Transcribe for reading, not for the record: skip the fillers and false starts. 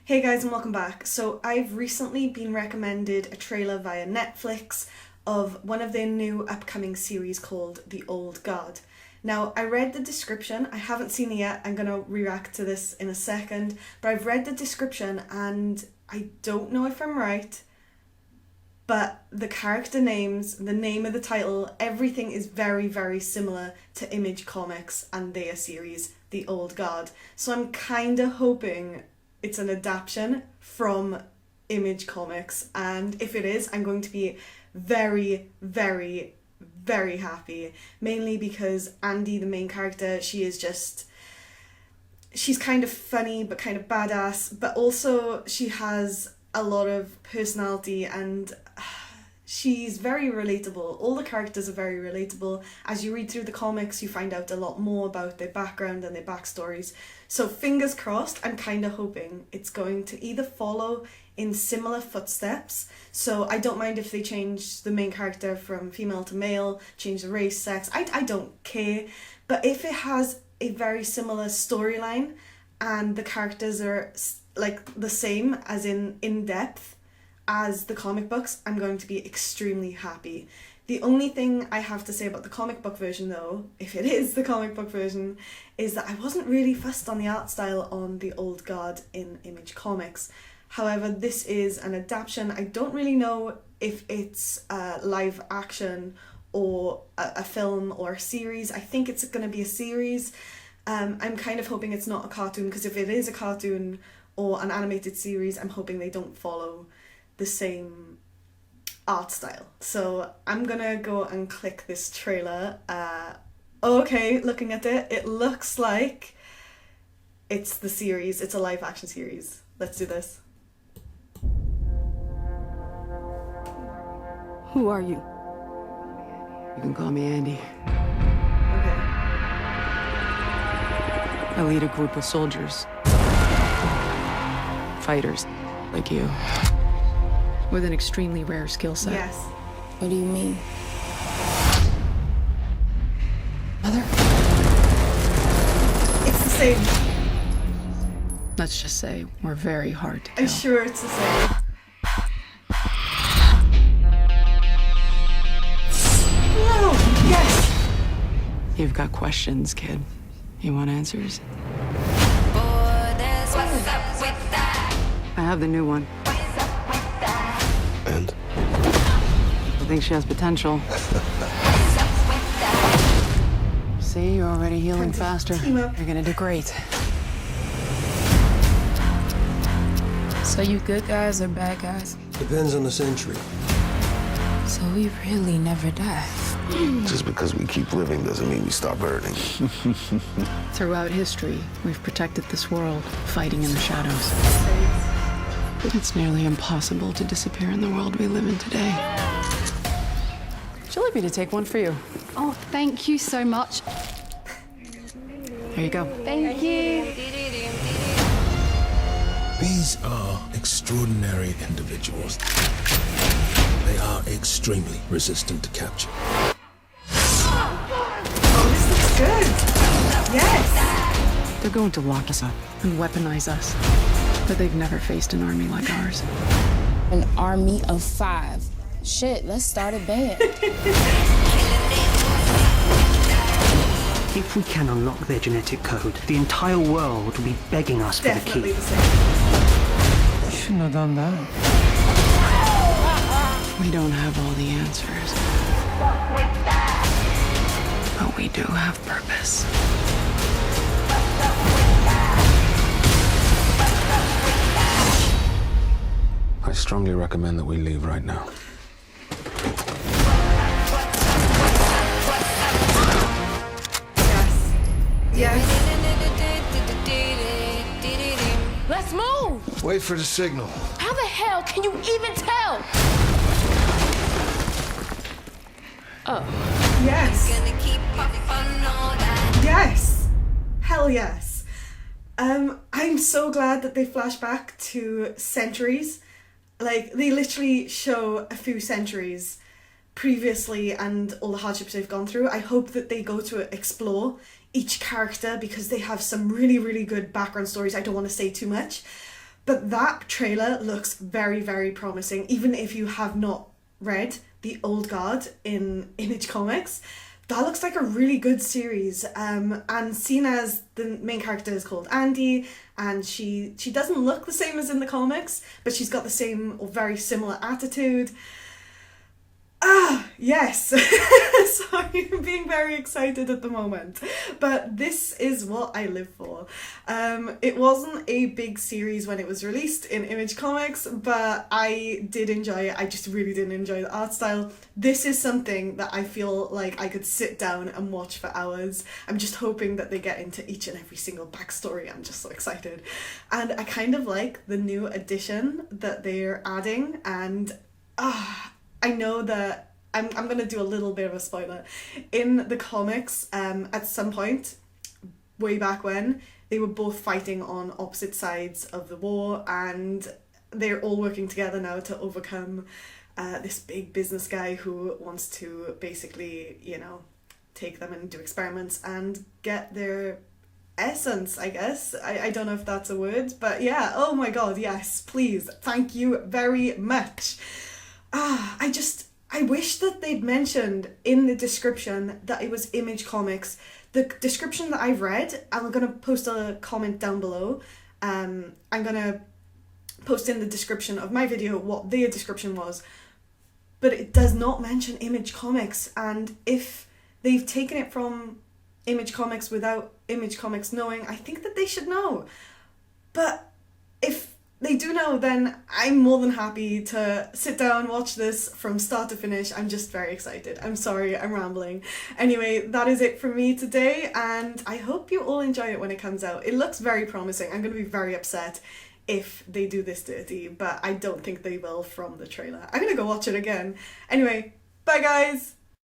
Hey guys, and welcome back. So I've recently been recommended a trailer via Netflix of one of their new upcoming series called The Old Guard. Now, I read the description. I haven't seen it yet. I'm going to react to this in a second. But I've read the description and I don't know if I'm right, but the character names, the name of the title, everything is very, very similar to Image Comics and their series, The Old Guard. So I'm kind of hoping it's an adaptation from Image Comics, and if it is, I'm going to be very, very, very happy. Mainly because Andy, the main character, she's kind of funny but kind of badass, but also she has a lot of personality and she's very relatable. All the characters are very relatable. As you read through the comics, you find out a lot more about their background and their backstories. So fingers crossed, I'm kind of hoping it's going to either follow in similar footsteps. So I don't mind if they change the main character from female to male, change the race, sex. I don't care. But if it has a very similar storyline and the characters are like the same, as in depth, as the comic books, I'm going to be extremely happy. The only thing I have to say about the comic book version though, if it is the comic book version, is that I wasn't really fussed on the art style on The Old Guard in Image Comics. However, this is an adaptation. I don't really know if it's live action or a film or a series. I think it's going to be a series. I'm kind of hoping it's not a cartoon, because if it is a cartoon or an animated series, I'm hoping they don't follow the same art style. So I'm gonna go and click this trailer. Okay, looking at it, it looks like it's the series. It's a live action series. Let's do this. Who are you? You can call me Andy. Okay. I lead a group of soldiers. Fighters, like you. With an extremely rare skill set. Yes. What do you mean? Mother? It's the same. Let's just say we're very hard to kill. I'm sure it's the same. Whoa! Yes! You've got questions, kid. You want answers? I have the new one. And? I think she has potential. See, you're already healing faster. You're gonna do great. So you good guys or bad guys? Depends on the century. So we really never die. Just because we keep living doesn't mean we stop hurting. Throughout history, we've protected this world, fighting in the shadows. It's nearly impossible to disappear in the world we live in today. Would you like me to take one for you? Oh, thank you so much. Here you go. Thank you. These are extraordinary individuals. They are extremely resistant to capture. Oh, this looks good. Yes. They're going to lock us up and weaponize us. But they've never faced an army like ours. An army of 5. Shit, let's start a band. If we can unlock their genetic code, the entire world will be begging us for the Definitely key. the same. You shouldn't have done that. We don't have all the answers. But we do have purpose. I strongly recommend that we leave right now. Yes. Let's move! Wait for the signal. How the hell can you even tell? Oh. Yes. Yes. Hell yes. I'm so glad that they flash back to centuries. Like, they literally show a few centuries previously and all the hardships they've gone through. I hope that they go to explore each character because they have some really, really good background stories. I don't want to say too much, But that trailer looks very, very promising, even if you have not read The Old Guard in Image Comics. That looks like a really good series, and seen as the main character is called Andy, and she doesn't look the same as in the comics, but she's got the same or very similar attitude. Yes. Sorry, I'm being very excited at the moment, but this is what I live for. It wasn't a big series when it was released in Image Comics, but I did enjoy it. I just really did enjoy the art style. This is something that I feel like I could sit down and watch for hours. I'm just hoping that they get into each and every single backstory. I'm just so excited. And I kind of like the new addition that they're adding, and I know that I'm going to do a little bit of a spoiler. In the comics, at some point, way back when, they were both fighting on opposite sides of the war, and they're all working together now to overcome this big business guy who wants to basically, you know, take them and do experiments and get their essence, I guess. I don't know if that's a word, but yeah, oh my god, yes, please, thank you very much. I wish that they'd mentioned in the description that it was Image Comics. The description that I've read, I'm going to post a comment down below. I'm going to post in the description of my video what their description was. But it does not mention Image Comics. And if they've taken it from Image Comics without Image Comics knowing, I think that they should know. But if they do know, then I'm more than happy to sit down, watch this from start to finish. I'm just very excited. I'm sorry, I'm rambling. Anyway, that is it from me today, and I hope you all enjoy it when it comes out. It looks very promising. I'm going to be very upset if they do this dirty, but I don't think they will from the trailer. I'm going to go watch it again. Anyway, bye guys!